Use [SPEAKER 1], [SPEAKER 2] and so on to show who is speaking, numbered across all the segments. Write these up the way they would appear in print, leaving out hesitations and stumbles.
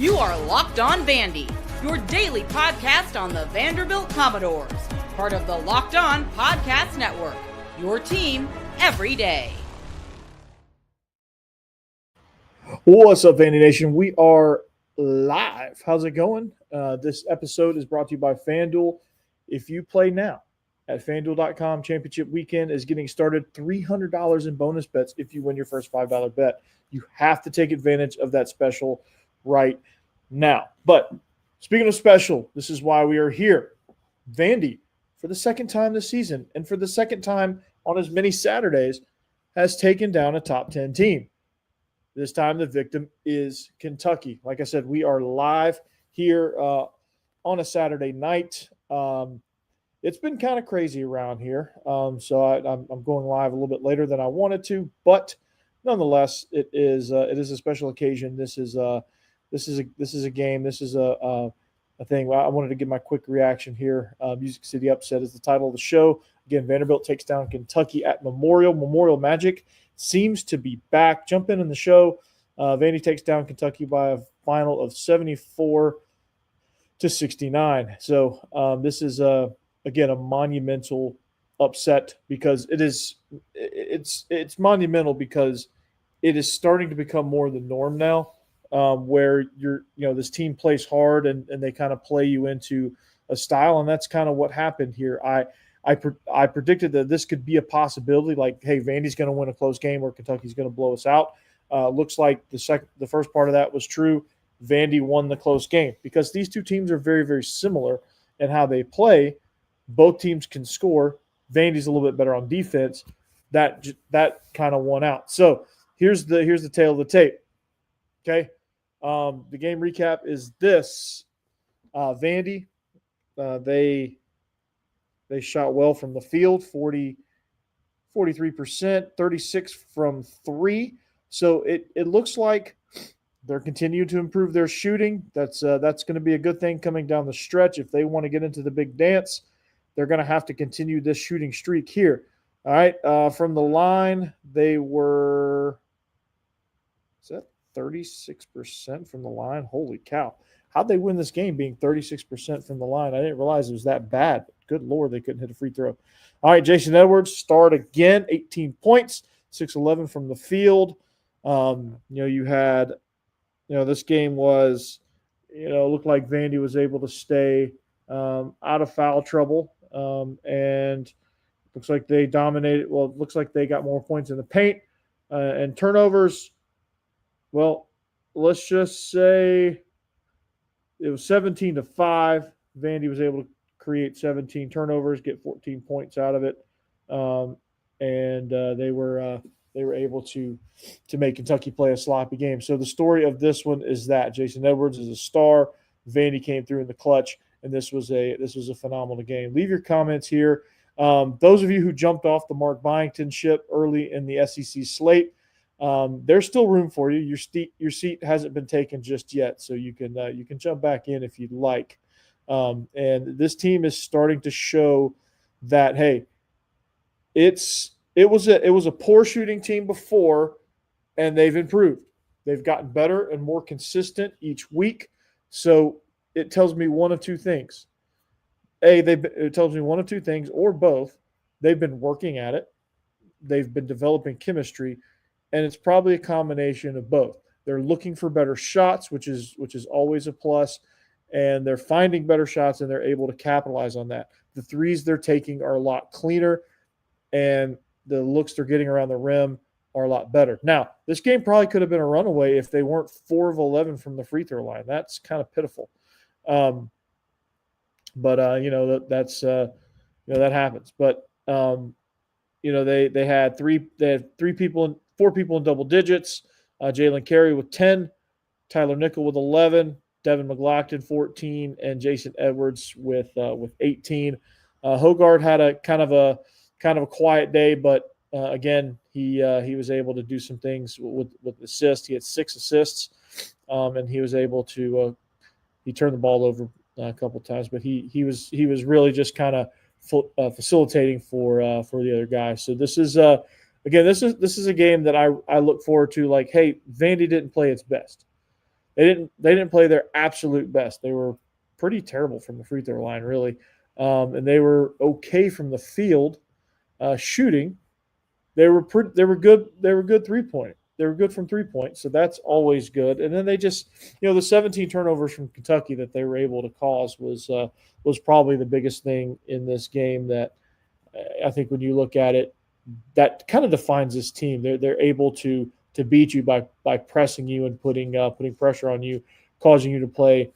[SPEAKER 1] You are Locked On Vandy, your daily podcast on the Vanderbilt Commodores, part of the Locked On Podcast Network, your team every day.
[SPEAKER 2] What's up, Vandy Nation? We are live. How's it going? This episode is brought to you by FanDuel. If you play now at FanDuel.com, Championship Weekend is getting started. $300 in bonus bets if you win your first $5 bet. You have to take advantage of that special right now. But speaking of special, this is why we are here. Vandy, for the second time this season, and for the second time on as many Saturdays, has taken down a top 10 team. This time the victim is Kentucky. Like I said, we are live here on a Saturday night. It's been kind of crazy around here, so I'm going live a little bit later than I wanted to, but nonetheless, it is a special occasion. This is a game. This is a thing. I wanted to give my quick reaction here. Music City Upset is the title of the show. Again, Vanderbilt takes down Kentucky at Memorial. Memorial Magic seems to be back. Jump in the show. Vandy takes down Kentucky by a final of 74-69. So this is again a monumental upset because it's monumental because it is starting to become more the norm now, where this team plays hard and they kind of play you into a style, and that's kind of what happened here. I predicted that this could be a possibility, like, hey, Vandy's going to win a close game or Kentucky's going to blow us out. Looks like the first part of that was true. Vandy won the close game because these two teams are very, very similar in how they play. Both teams can score. Vandy's a little bit better on defense. That kind of won out. So here's the tail of the tape. Okay, the game recap is this: Vandy, they shot well from the field, 43%, 36 from three. So it looks like they're continuing to improve their shooting. That's going to be a good thing coming down the stretch. If they want to get into the big dance, they're going to have to continue this shooting streak here. All right, from the line, they were – is that 36% from the line? Holy cow. How'd they win this game being 36% from the line? I didn't realize it was that bad. Good Lord, they couldn't hit a free throw. All right, Jason Edwards, start again, 18 points, 6-11 from the field. You had – this game was – looked like Vandy was able to stay out of foul trouble. And looks like they dominated. Well, it looks like they got more points in the paint and turnovers. Well, let's just say it was 17-5. Vandy was able to create 17 turnovers, get 14 points out of it, and they were able to make Kentucky play a sloppy game. So the story of this one is that Jason Edwards is a star. Vandy came through in the clutch, and this was a phenomenal game. Leave your comments here. Those of you who jumped off the Mark Byington ship early in the SEC slate, there's still room for you. Your seat hasn't been taken just yet, so you can jump back in if you'd like. And this team is starting to show that, hey, it was a poor shooting team before, and they've improved. They've gotten better and more consistent each week. So it tells me one of two things. It tells me one of two things, or both. They've been working at it. They've been developing chemistry, and it's probably a combination of both. They're looking for better shots, which is always a plus, and they're finding better shots, and they're able to capitalize on that. The threes they're taking are a lot cleaner, and the looks they're getting around the rim are a lot better. Now, this game probably could have been a runaway if they weren't 4 of 11 from the free throw line. That's kind of pitiful. That happens. But they had four people in double digits. Jalen Carey with 10, Tyler Nickel with 11, Devin McLaughlin 14, and Jason Edwards with 18. Hogard had a kind of a quiet day, but again, he was able to do some things with assists. He had 6 assists, and he was able to he turned the ball over a couple of times, but he was really just kind of facilitating for the other guys. So this is again, this is a game that I look forward to. Like, hey, Vandy didn't play its best. They didn't play their absolute best. They were pretty terrible from the free throw line, really, and they were okay from the field shooting. They were good. They were good 3-point. They were good from 3-point, so that's always good. And then they just, the 17 turnovers from Kentucky that they were able to cause was probably the biggest thing in this game. That I think when you look at it, that kind of defines this team. They're able to beat you by pressing you and putting pressure on you, causing you to play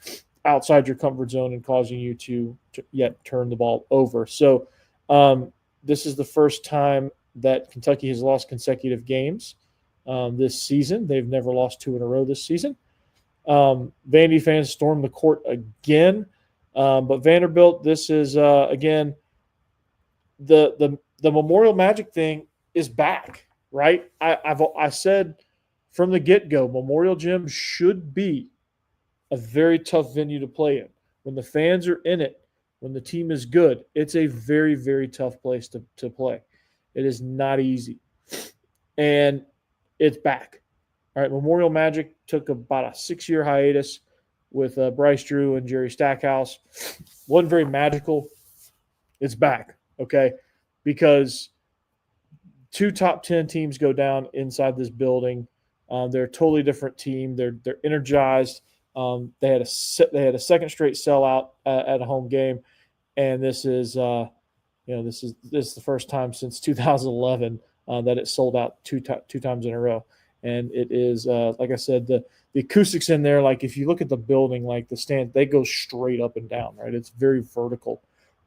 [SPEAKER 2] outside your comfort zone and causing you to yet turn the ball over. So this is the first time that Kentucky has lost consecutive games this season. They've never lost 2 in a row this season. Vandy fans stormed the court again, but Vanderbilt, this is again the Memorial Magic thing is back, right? I said from the get-go, Memorial Gym should be a very tough venue to play in. When the fans are in it, when the team is good, it's a very, very tough place to play. It is not easy. And it's back. All right, Memorial Magic took about a 6-year hiatus with Bryce Drew and Jerry Stackhouse. Wasn't very magical. It's back, okay? Because 2 top 10 teams go down inside this building. They're a totally different team. They're energized. They had a second straight sellout at a home game, and this is this is the first time since 2011 that it sold out two times in a row. And it is like I said, the acoustics in there. Like if you look at the building, like the stand, they go straight up and down. Right, it's very vertical,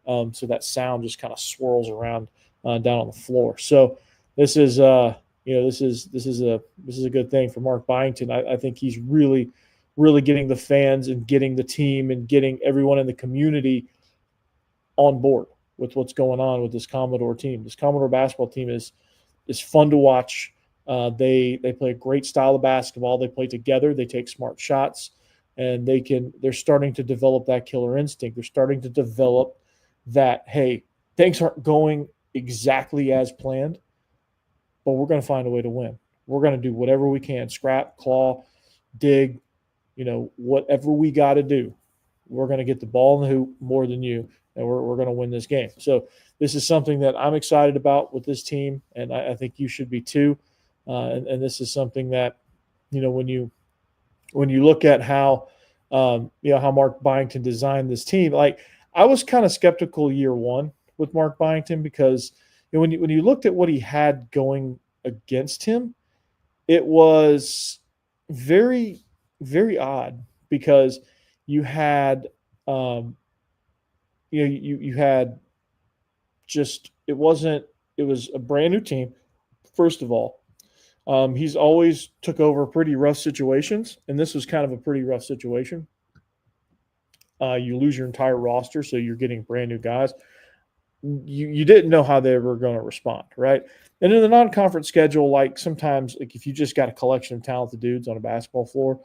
[SPEAKER 2] so that sound just kind of swirls around down on the floor. So this is this is a good thing for Mark Byington. I think he's really getting the fans and getting the team and getting everyone in the community on board with what's going on with this Commodore team. This Commodore basketball team is fun to watch. They play a great style of basketball. They play together. They take smart shots, and they're starting to develop that killer instinct. They're starting to develop that, hey, things aren't going exactly as planned, but we're going to find a way to win. We're going to do whatever we can, scrap, claw, dig, whatever we got to do. We're going to get the ball in the hoop more than you, and we're going to win this game. So this is something that I'm excited about with this team, and I think you should be too. And this is something that, when you look at how Mark Byington designed this team, like I was kind of skeptical year one with Mark Byington because when you looked at what he had going against him, it was very, very odd because you had you had just it was a brand new team. First of all, he's always took over pretty rough situations, and this was kind of a pretty rough situation. You lose your entire roster, so you're getting brand new guys. You didn't know how they were going to respond, right? And in the non-conference schedule, like sometimes, like if you just got a collection of talented dudes on a basketball floor,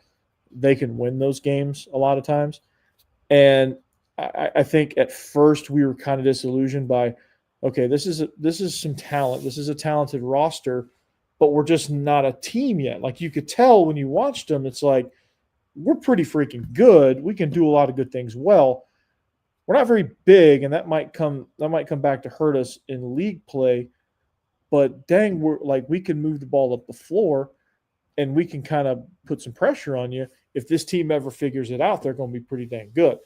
[SPEAKER 2] they can win those games a lot of times. And I think at first we were kind of disillusioned by, okay, this is some talent. This is a talented roster, but we're just not a team yet. Like you could tell when you watched them, it's like we're pretty freaking good. We can do a lot of good things well. We're not very big, and that might come back to hurt us in league play. But dang, we can move the ball up the floor, and we can kind of put some pressure on you. If this team ever figures it out, they're going to be pretty dang good.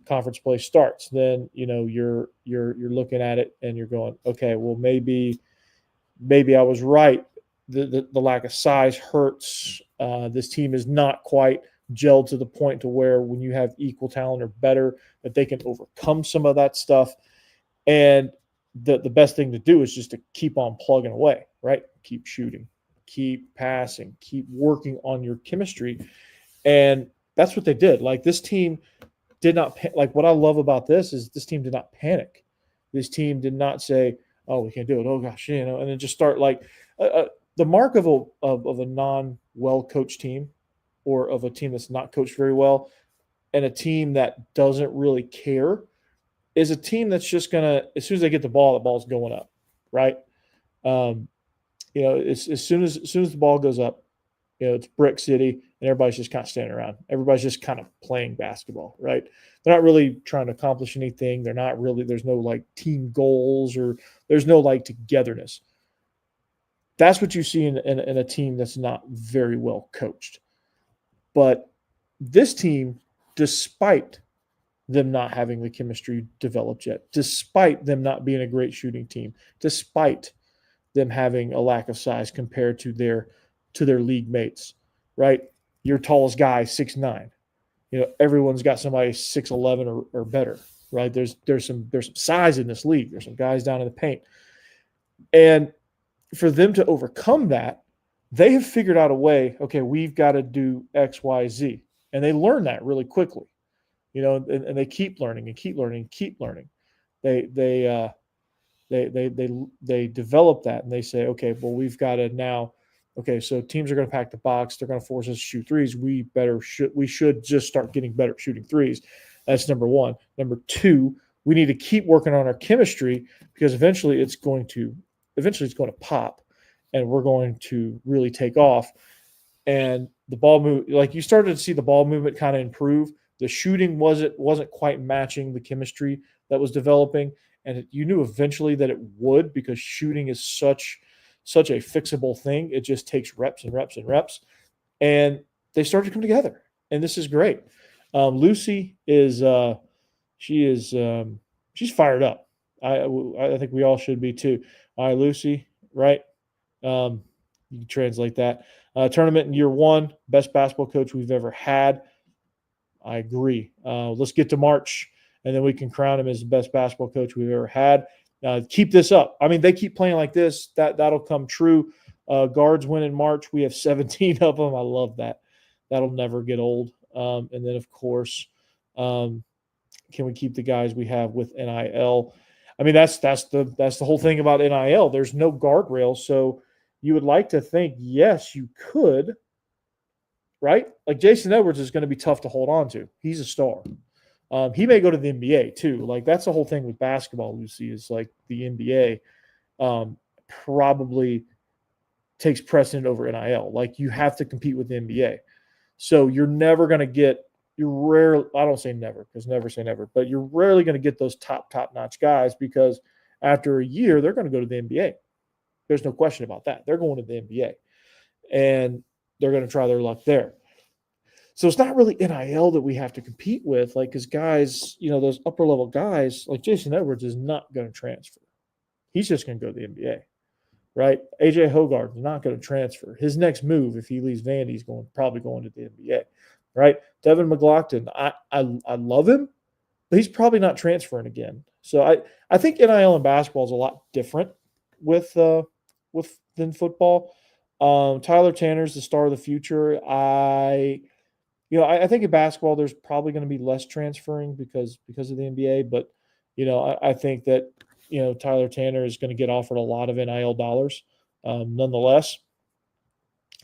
[SPEAKER 2] Conference play starts, then you're looking at it and you're going, okay, well maybe I was right. The lack of size hurts. This team is not quite gelled to the point to where when you have equal talent or better, that they can overcome some of that stuff. And the best thing to do is just to keep on plugging away, right? Keep shooting, keep passing, keep working on your chemistry. And that's what they did. Like this team did not like what I love about this is this team did not panic. This team did not say, "Oh, we can't do it. Oh gosh," and then just start like the mark of a non-well coached team, or of a team that's not coached very well, and a team that doesn't really care, is a team that's just gonna, as soon as they get the ball's going up, right? As soon as the ball goes up, it's Brick City, and everybody's just kind of standing around. Everybody's just kind of playing basketball, right? They're not really trying to accomplish anything. They're not really, there's no like team goals or there's no like togetherness. That's what you see in a team that's not very well coached. But this team, despite them not having the chemistry developed yet, despite them not being a great shooting team, despite them having a lack of size compared to their league mates, right? Your tallest guy, 6'9". Everyone's got somebody 6'11" or better, right? There's some size in this league. There's some guys down in the paint. And for them to overcome that, they have figured out a way, okay, we've got to do X, Y, Z. And they learn that really quickly, and they keep learning and keep learning and keep learning. They develop that, and they say, okay, well, we've got to now, okay, so teams are going to pack the box. They're going to force us to shoot threes. We should just start getting better at shooting threes. That's number one. Number two, we need to keep working on our chemistry because eventually it's going to pop, and we're going to really take off. And the ball move, like you started to see the ball movement kind of improve. The shooting wasn't quite matching the chemistry that was developing, and you knew eventually that it would because shooting is such a fixable thing. It just takes reps and reps and reps, and they started to come together, and this is great. Lucy is she's fired up. I think we all should be too. All right, Lucy, right? You can translate that. Tournament in year one, best basketball coach we've ever had. I agree. Let's get to March, and then we can crown him as the best basketball coach we've ever had. Keep this up. I mean, they keep playing like this. That'll come true. Guards win in March. We have 17 of them. I love that. That'll never get old. And then, of course, can we keep the guys we have with NIL? I mean, that's the whole thing about NIL. There's no guardrail, so you would like to think, yes, you could, right? Like Jason Edwards is going to be tough to hold on to. He's a star. He may go to the NBA too. Like that's the whole thing with basketball, Lucy, is like the NBA probably takes precedent over NIL. Like you have to compete with the NBA. So you're never going to get – I don't say never because never say never, but you're rarely going to get those top-notch guys because after a year, they're going to go to the NBA. There's no question about that. They're going to the NBA, and they're going to try their luck there. So it's not really NIL that we have to compete with, like, because guys, those upper-level guys, like Jason Edwards is not going to transfer. He's just going to go to the NBA, right? A.J. Hogarth is not going to transfer. His next move, if he leaves Vandy, he's probably going to the NBA, right? Devin McLaughlin, I love him, but he's probably not transferring again. So I think NIL in basketball is a lot different than football. Tyler Tanner's the star of the future. I think in basketball there's probably going to be less transferring because of the NBA, but I think that Tyler Tanner is going to get offered a lot of NIL dollars. Nonetheless,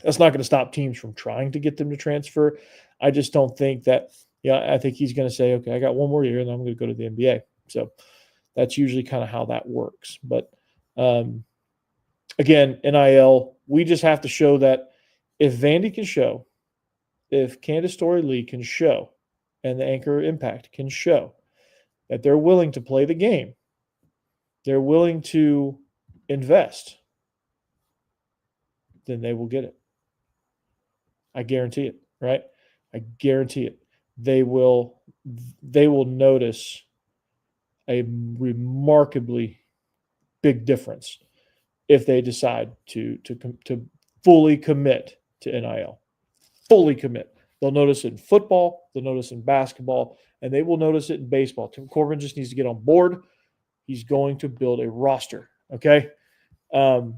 [SPEAKER 2] that's not going to stop teams from trying to get them to transfer. I just don't think that. I think he's going to say, okay, I got one more year, and then I'm going to go to the NBA. So that's usually kind of how that works. But again, NIL, we just have to show that if Vandy can show, if Candace Story Lee can show, and the Anchor Impact can show that they're willing to play the game, they're willing to invest, then they will get it. I guarantee it, right? I guarantee it. They will notice a remarkably big difference if they decide to fully commit to NIL. Fully commit. They'll notice it in football, they'll notice it in basketball, and they will notice it in baseball. Tim Corbin just needs to get on board. He's going to build a roster, okay? I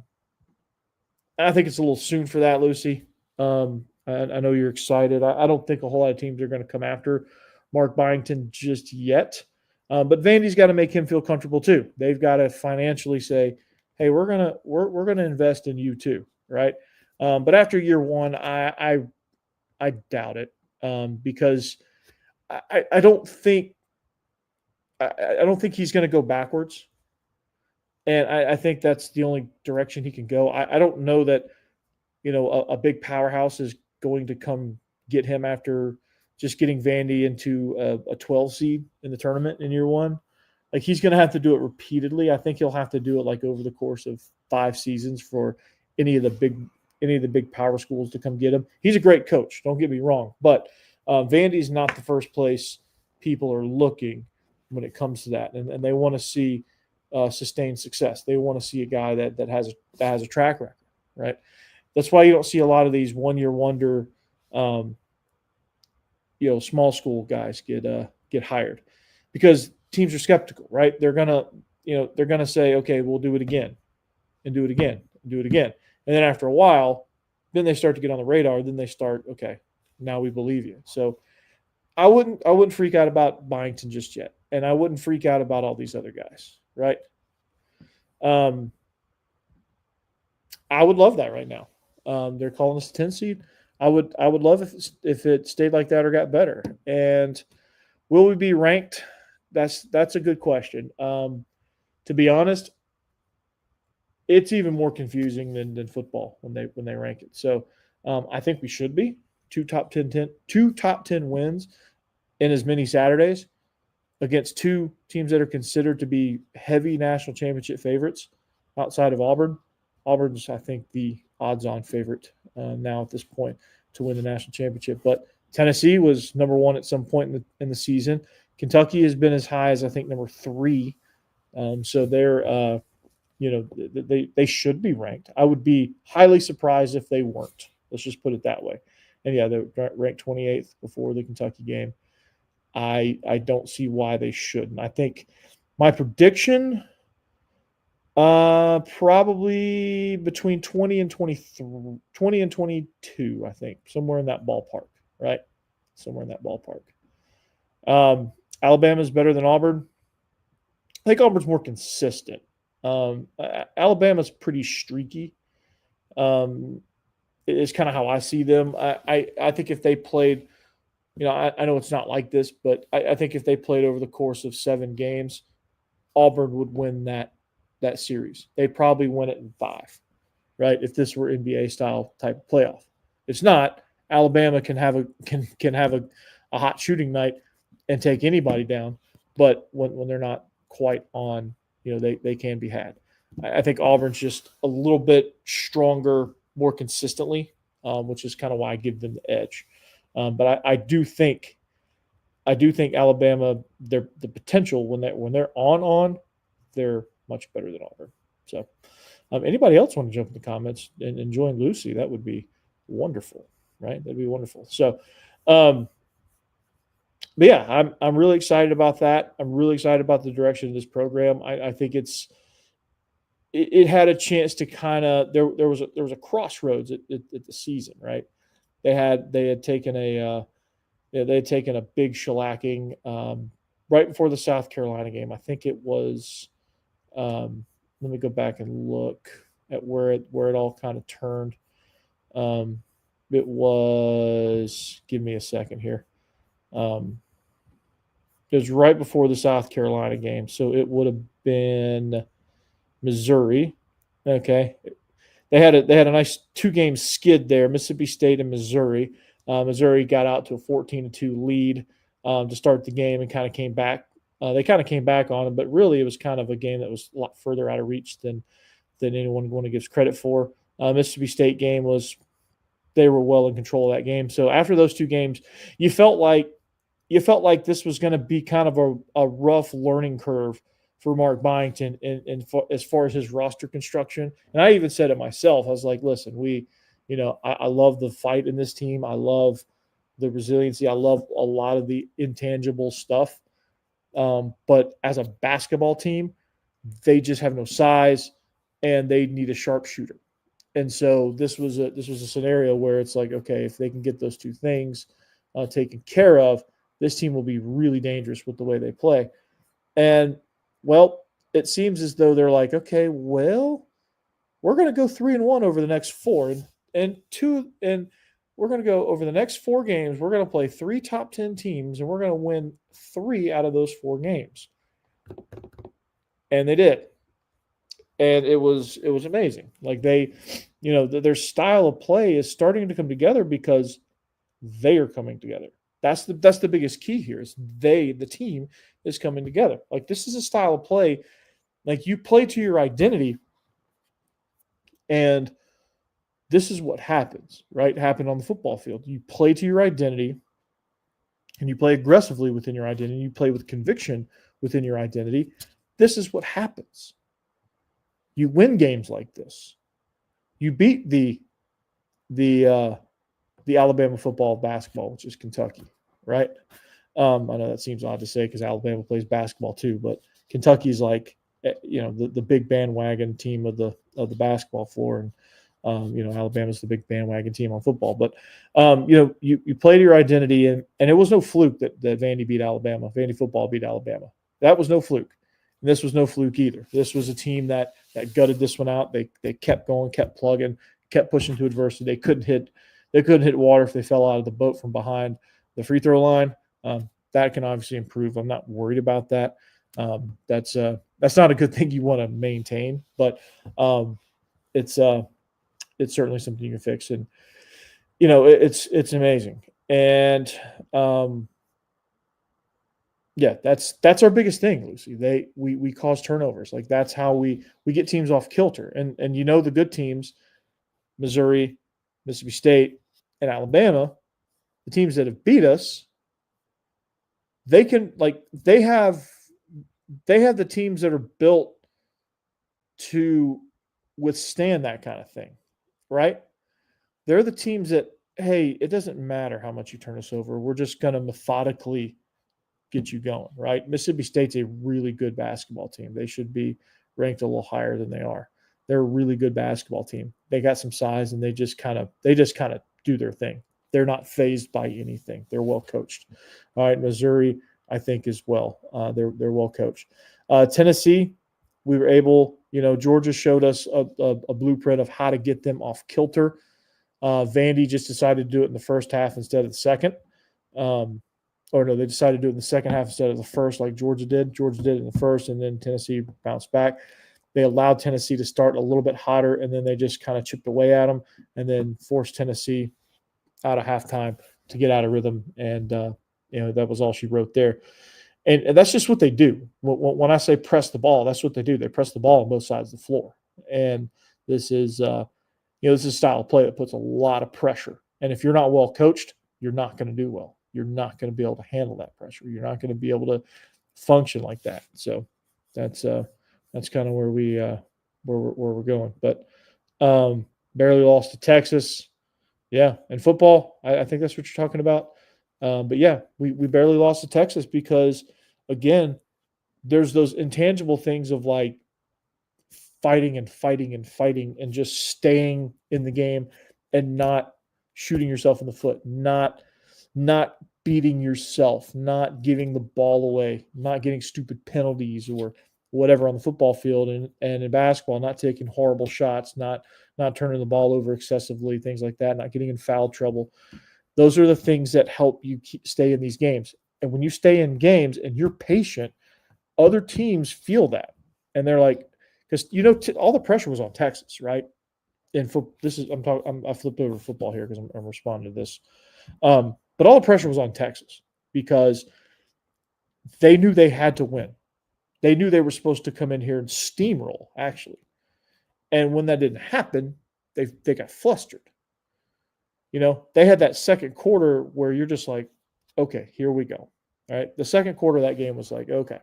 [SPEAKER 2] think it's a little soon for that, Lucy. I know you're excited. I don't think a whole lot of teams are going to come after Mark Byington just yet. But Vandy's got to make him feel comfortable too. They've got to financially say, hey, we're gonna invest in you too, right? But after year one, I doubt it because I don't think he's going to go backwards, and I think that's the only direction he can go. I don't know that a big powerhouse is going to come get him after just getting Vandy into a 12 seed in the tournament in year one. Like, he's going to have to do it repeatedly. I think he'll have to do it like over the course of 5 seasons for any of the big power schools to come get him. He's a great coach. Don't get me wrong, but Vandy's not the first place people are looking when it comes to that, and they want to see sustained success. They want to see a guy that has a track record, right? That's why you don't see a lot of these 1-year wonder, small school guys get hired, because teams are skeptical, right? They're gonna say, okay, we'll do it again, and do it again, and do it again, and then after a while, then they start to get on the radar. Then they start, okay, now we believe you. So I wouldn't freak out about Byington just yet, and I wouldn't freak out about all these other guys, right? I would love that right now. They're calling us a 10 seed. I would love if it stayed like that or got better. And will we be ranked? That's a good question. To be honest, it's even more confusing than football when they rank it. So I think we should be two top 10 wins in as many Saturdays against 2 teams that are considered to be heavy national championship favorites outside of Auburn. Auburn's, I think, the odds-on favorite now at this point to win the national championship. But Tennessee was number 1 at some point in the season. Kentucky has been as high as, I think, number 3. So they're, they should be ranked. I would be highly surprised if they weren't. Let's just put it that way. And yeah, they're ranked 28th before the Kentucky game. I don't see why they shouldn't. I think my prediction, probably between 20 and 22, I think, somewhere in that ballpark, right? Somewhere in that ballpark. Alabama's better than Auburn. I think Auburn's more consistent. Alabama's pretty streaky. It's kind of how I see them. I think if they played, I know it's not like this, but I think if they played over the course of 7 games, Auburn would win that series. They'd probably win it in 5, right? If this were NBA style type of playoff. It's not. Alabama can have a hot shooting night and take anybody down, but when they're not quite on, they can be had. I think Auburn's just a little bit stronger more consistently, which is kind of why I give them the edge. But I do think Alabama, the potential when they're on, they're much better than Auburn. So, anybody else want to jump in the comments and join Lucy? That would be wonderful, right? That'd be wonderful. So, but yeah, I'm really excited about that. I'm really excited about the direction of this program. I think it had a chance to kind of there was a crossroads at the season, right? They had taken a big shellacking right before the South Carolina game. I think it was. Let me go back and look at where it all kind of turned. It was. Give me a second here. It was right before the South Carolina game, so it would have been Missouri. Okay, they had a nice 2-game skid there, Mississippi State and Missouri. Missouri got out to a 14-2 lead to start the game and kind of came back. They kind of came back on them, but really it was kind of a game that was a lot further out of reach than anyone going to give credit for. Mississippi State game was they were well in control of that game. So after those 2 games, you felt like this was going to be kind of a rough learning curve for Mark Byington as far as his roster construction. And I even said it myself. I was like, listen, I love the fight in this team. I love the resiliency. I love a lot of the intangible stuff. But as a basketball team, they just have no size and they need a sharpshooter. And so this was a scenario where it's like, okay, if they can get those 2 things taken care of, this team will be really dangerous with the way they play. And, well, it seems as though they're like, okay, well, we're going to go 3-1 over the next 4. And we're going to go over the next 4 games. We're going to play 3 top 10 teams, and we're going to win 3 out of those 4 games. And they did. and it was amazing. Like they, their style of play is starting to come together because they are coming together. That's the biggest key here is the team is coming together. Like this is a style of play, like you play to your identity, and this is what happens, right? Happened on the football field. You play to your identity, and you play aggressively within your identity. You play with conviction within your identity. This is what happens. You win games like this. You beat the Alabama football basketball, which is Kentucky, right? I know that seems odd to say because Alabama plays basketball too, but Kentucky's like, the big bandwagon team of the basketball floor, and Alabama's the big bandwagon team on football. But you play to your identity, and it was no fluke that Vandy beat Alabama. Vandy football beat Alabama. That was no fluke. And this was no fluke either. This was a team that gutted this one out. They kept going, kept plugging, kept pushing to adversity. They couldn't hit water if they fell out of the boat from behind the free throw line. That can obviously improve. I'm not worried about that. That's not a good thing you want to maintain, but it's certainly something you can fix. And it's amazing. And that's our biggest thing, Lucy. We cause turnovers. Like that's how we get teams off kilter. And the good teams, Missouri, Mississippi State, and Alabama, the teams that have beat us, they have the teams that are built to withstand that kind of thing, right? They're the teams that, hey, it doesn't matter how much you turn us over. We're just going to methodically get you going, right? Mississippi State's a really good basketball team. They should be ranked a little higher than they are. They're a really good basketball team. They got some size, and they just kind of do their thing. They're not fazed by anything. They're well coached. All right, Missouri, I think as well. They're well coached. Tennessee, we were able. Georgia showed us a blueprint of how to get them off kilter. Vandy just decided to do it in the first half instead of the second. They decided to do it in the second half instead of the first, like Georgia did. Georgia did it in the first, and then Tennessee bounced back. They allowed Tennessee to start a little bit hotter, and then they just kind of chipped away at them and then forced Tennessee out of halftime to get out of rhythm. And, that was all she wrote there. And that's just what they do. When I say press the ball, that's what they do. They press the ball on both sides of the floor. And this is, this is a style of play that puts a lot of pressure. And if you're not well coached, you're not going to do well. You're not going to be able to handle that pressure. You're not going to be able to function like that. So that's kind of where we're going. But barely lost to Texas. Yeah, and football, I think that's what you're talking about. But yeah, we barely lost to Texas because, again, there's those intangible things of like fighting and just staying in the game and not shooting yourself in the foot, not beating yourself, not giving the ball away, not getting stupid penalties or whatever on the football field, and in basketball, not taking horrible shots, not turning the ball over excessively, things like that, not getting in foul trouble. Those are the things that help you stay in these games. And when you stay in games and you're patient, other teams feel that. And they're like, because, all the pressure was on Texas, right? And I flipped over football here because I'm responding to this. But all the pressure was on Texas because they knew they had to win. They knew they were supposed to come in here and steamroll, actually. And when that didn't happen, they got flustered. They had that second quarter where you're just like, okay, here we go. All right. The second quarter of that game was like, okay,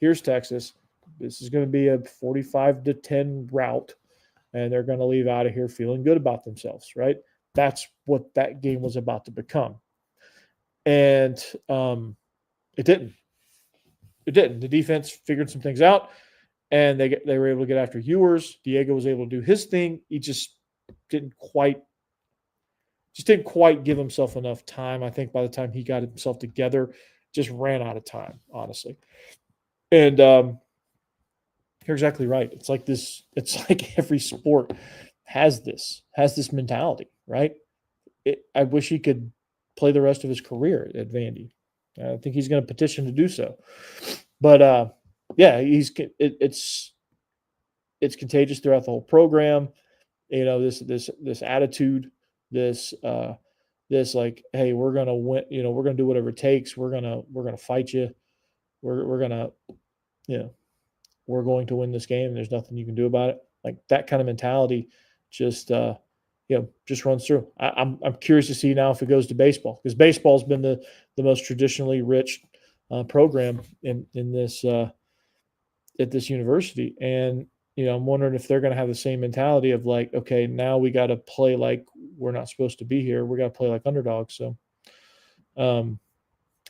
[SPEAKER 2] here's Texas. This is going to be a 45-10 rout, and they're going to leave out of here feeling good about themselves, right? That's what that game was about to become. And it didn't. It didn't. The defense figured some things out, and they were able to get after Ewers. Diego was able to do his thing. He just didn't quite give himself enough time. I think by the time he got himself together, just ran out of time, honestly. And you're exactly right. It's like this. It's like every sport has this mentality, right? I wish he could play the rest of his career at Vandy. I think he's going to petition to do so. But yeah, it's it's contagious throughout the whole program. This attitude, this like, hey, we're gonna win. We're gonna do whatever it takes. We're gonna fight you. We're gonna, we're going to win this game. And there's nothing you can do about it. Like that kind of mentality, just just runs through. I'm curious to see now if it goes to baseball, because baseball's been the most traditionally rich program in this at this university, and I'm wondering if they're going to have the same mentality of like, okay, now we got to play like we're not supposed to be here. We got to play like underdogs. So,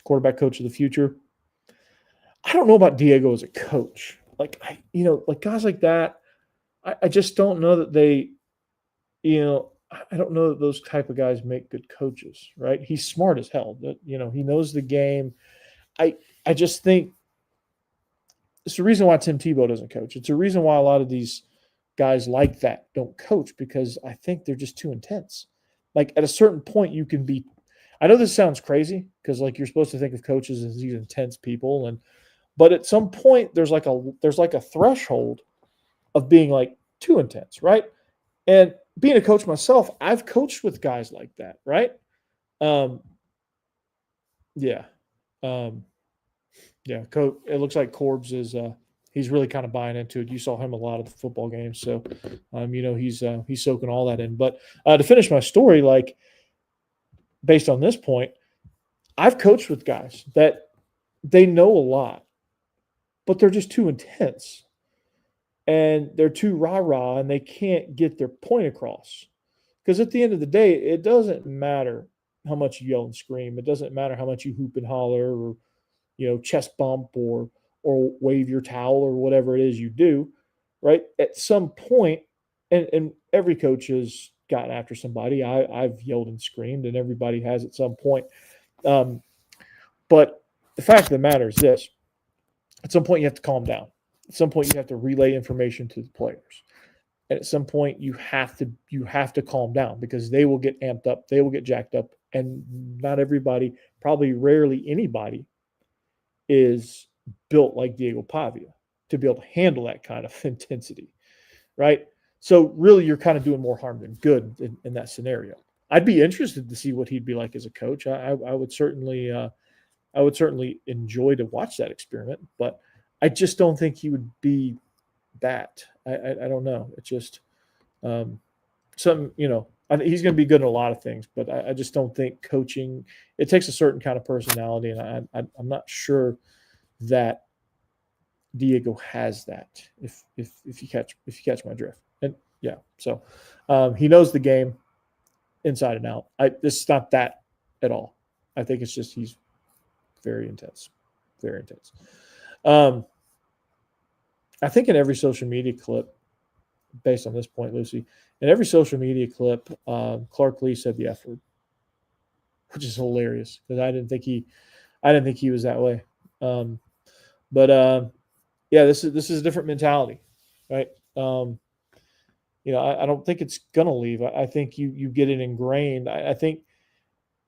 [SPEAKER 2] quarterback coach of the future. I don't know about Diego as a coach. Like like guys like that, I just don't know that they, I don't know that those type of guys make good coaches, right? He's smart as hell. That he knows the game. I just think it's the reason why Tim Tebow doesn't coach. It's a reason why a lot of these guys like that don't coach, because I think they're just too intense. Like at a certain point, you can be. I know this sounds crazy because like you're supposed to think of coaches as these intense people, but at some point there's like a threshold of being like too intense, right? And being a coach myself, I've coached with guys like that, right? Yeah. Yeah, it looks like Corbs is he's really kind of buying into it. You saw him a lot of the football games, so he's soaking all that in. But to finish my story, like based on this point, I've coached with guys that they know a lot, but they're just too intense, and they're too rah-rah, and they can't get their point across. Because at the end of the day, it doesn't matter how much you yell and scream. It doesn't matter how much you hoop and holler or chest bump or wave your towel or whatever it is you do, right? At some point, and every coach has gotten after somebody. I've yelled and screamed, and everybody has at some point. But the fact of the matter is this: at some point, you have to calm down. At some point, you have to relay information to the players. And at some point, you have to calm down, because they will get amped up, they will get jacked up, and not everybody, probably rarely anybody, is built like Diego Pavia to be able to handle that kind of intensity, right? So really, you're kind of doing more harm than good in that scenario. I'd be interested to see what he'd be like as a coach. I would certainly enjoy to watch that experiment, but I just don't think he would be that. I don't know. It's just something, he's going to be good at a lot of things, but I just don't think coaching, it takes a certain kind of personality, and I'm not sure that Diego has that. If you catch my drift, and yeah, so he knows the game inside and out. This is not that at all. I think it's just he's very intense, very intense. I think in every social media clip, based on this point, Lucy, in every social media clip, Clark Lee said the F word, which is hilarious because I didn't think he was that way. Yeah, this is a different mentality, right? I don't think it's gonna leave. I think you get it ingrained. I think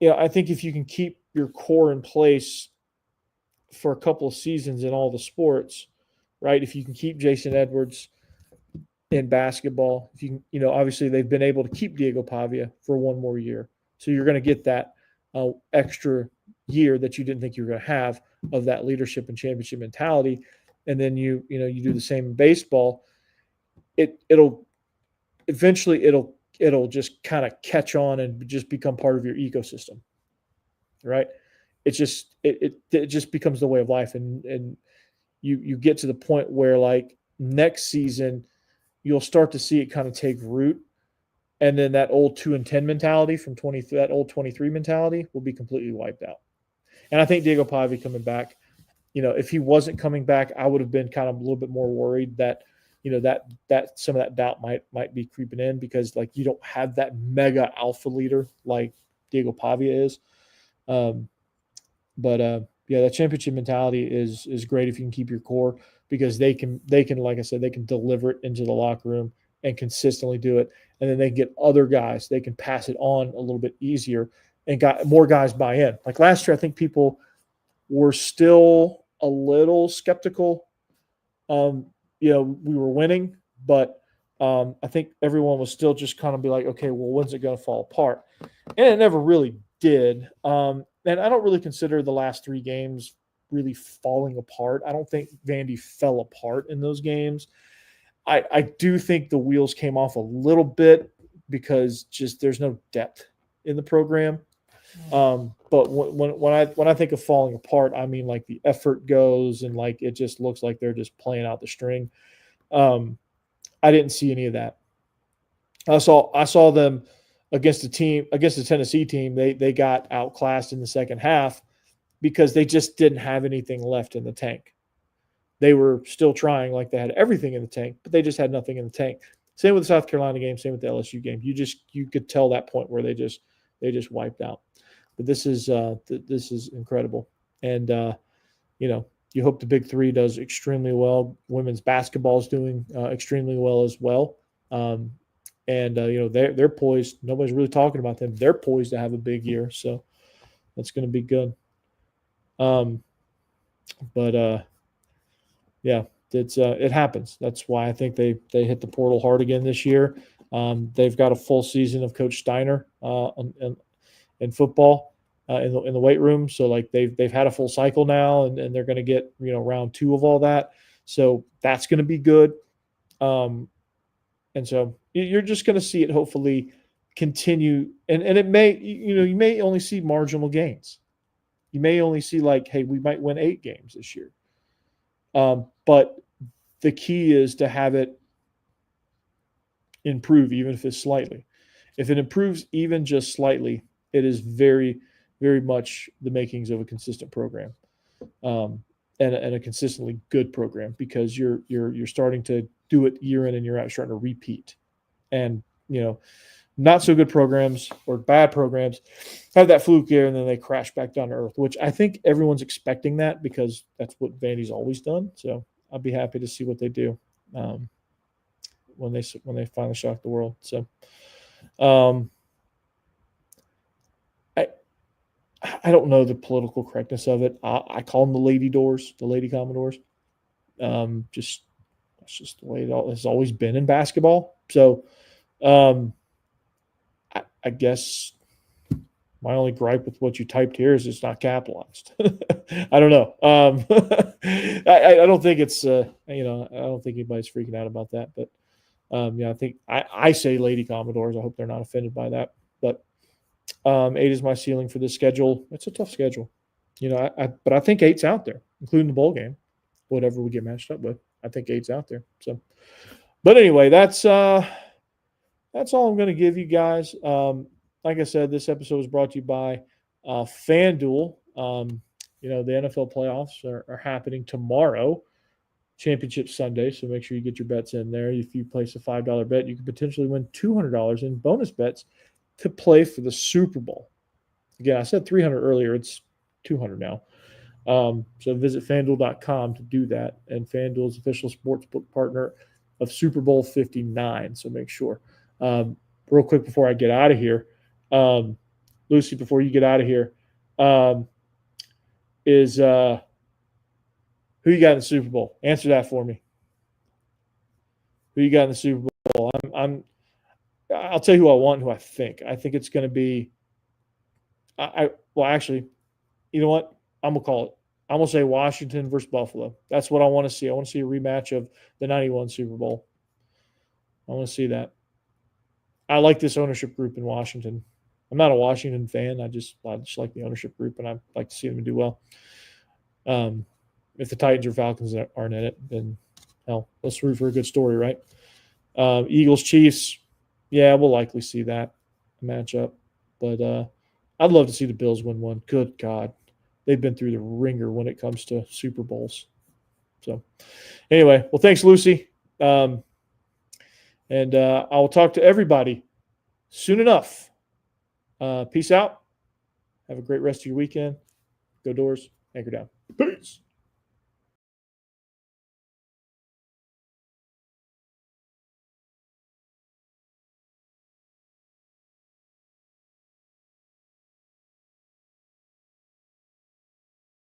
[SPEAKER 2] if you can keep your core in place for a couple of seasons in all the sports, right? If you can keep Jason Edwards in basketball, if you can, obviously they've been able to keep Diego Pavia for one more year, so you're going to get that extra year that you didn't think you were going to have of that leadership and championship mentality, and then you do the same in baseball. It'll eventually just kind of catch on and just become part of your ecosystem, right? It just becomes the way of life, and you get to the point where like next season you'll start to see it kind of take root, and then that old 2-10 mentality from that old 23 mentality will be completely wiped out. And I think Diego Pavia coming back, if he wasn't coming back, I would have been kind of a little bit more worried that that some of that doubt might be creeping in, because like you don't have that mega alpha leader like Diego Pavia is. Yeah, that championship mentality is great if you can keep your core, because they can, like I said, they can deliver it into the locker room and consistently do it. And then they can get other guys, they can pass it on a little bit easier and got more guys buy in. Like last year, I think people were still a little skeptical. We were winning, but I think everyone was still just kind of be like, okay, well, when's it going to fall apart? And it never really did. And I don't really consider the last 3 games really falling apart. I don't think Vandy fell apart in those games. I do think the wheels came off a little bit because just there's no depth in the program. But when I think of falling apart, I mean like the effort goes and like it just looks like they're just playing out the string. I didn't see any of that. I saw them against the Tennessee team. They got outclassed in the second half because they just didn't have anything left in the tank. They were still trying like they had everything in the tank, but they just had nothing in the tank. Same with the South Carolina game, same with the LSU game. You could tell that point where they just wiped out. But this is incredible, and you hope the Big 3 does extremely well. Women's basketball is doing extremely well as well, and they're poised. Nobody's really talking about them. They're poised to have a big year, so that's going to be good. Yeah, it happens. That's why I think they hit the portal hard again this year. They've got a full season of Coach Steiner in football in the weight room. So like they've had a full cycle now, and they're going to get round 2 of all that. So that's going to be good. And so you're just going to see it hopefully continue. And it may you may only see marginal gains. You may only see like, hey, we might win 8 games this year. But the key is to have it improve, even if it's slightly. If it improves even just slightly, it is very, very much the makings of a consistent program, and a consistently good program, because you're starting to do it year in and year out. You're starting to repeat, and not so good programs or bad programs have that fluke year and then they crash back down to earth, which I think everyone's expecting that because that's what Vandy's always done. So I'll be happy to see what they do when they finally shock the world. So I don't know the political correctness of it. I call them the Lady Commodores. That's just the way it has always been in basketball. So I guess my only gripe with what you typed here is it's not capitalized. I don't know. I don't think it's I don't think anybody's freaking out about that. But I think I say Lady Commodores. I hope they're not offended by that. But 8 is my ceiling for this schedule. It's a tough schedule, but I think 8's out there, including the bowl game, whatever we get matched up with. I think 8's out there. So, but anyway, that's all I'm going to give you guys. Like I said, this episode was brought to you by FanDuel. The NFL playoffs are happening tomorrow, Championship Sunday, so make sure you get your bets in there. If you place a $5 bet, you could potentially win $200 in bonus bets to play for the Super Bowl. Again, I said $300 earlier. It's $200 now. So visit FanDuel.com to do that. And FanDuel is official sportsbook partner of Super Bowl 59, so make sure. Real quick before I get out of here, Lucy, before you get out of here, is who you got in the Super Bowl? Answer that for me. Who you got in the Super Bowl? I'll tell you who I want and who I think. I think it's going to be actually, you know what? I'm going to call it. I'm going to say Washington versus Buffalo. That's what I want to see. I want to see a rematch of the 91 Super Bowl. I want to see that. I like this ownership group in Washington. I'm not a Washington fan. I just like the ownership group, and I like to see them do well. If the Titans or Falcons aren't in it, then hell, let's root for a good story, right? Eagles, Chiefs, yeah, we'll likely see that matchup. But I'd love to see the Bills win one. Good God. They've been through the ringer when it comes to Super Bowls. So anyway, well, thanks, Lucy. And I will talk to everybody soon enough. Peace out. Have a great rest of your weekend. Go Doors. Anchor down. Peace.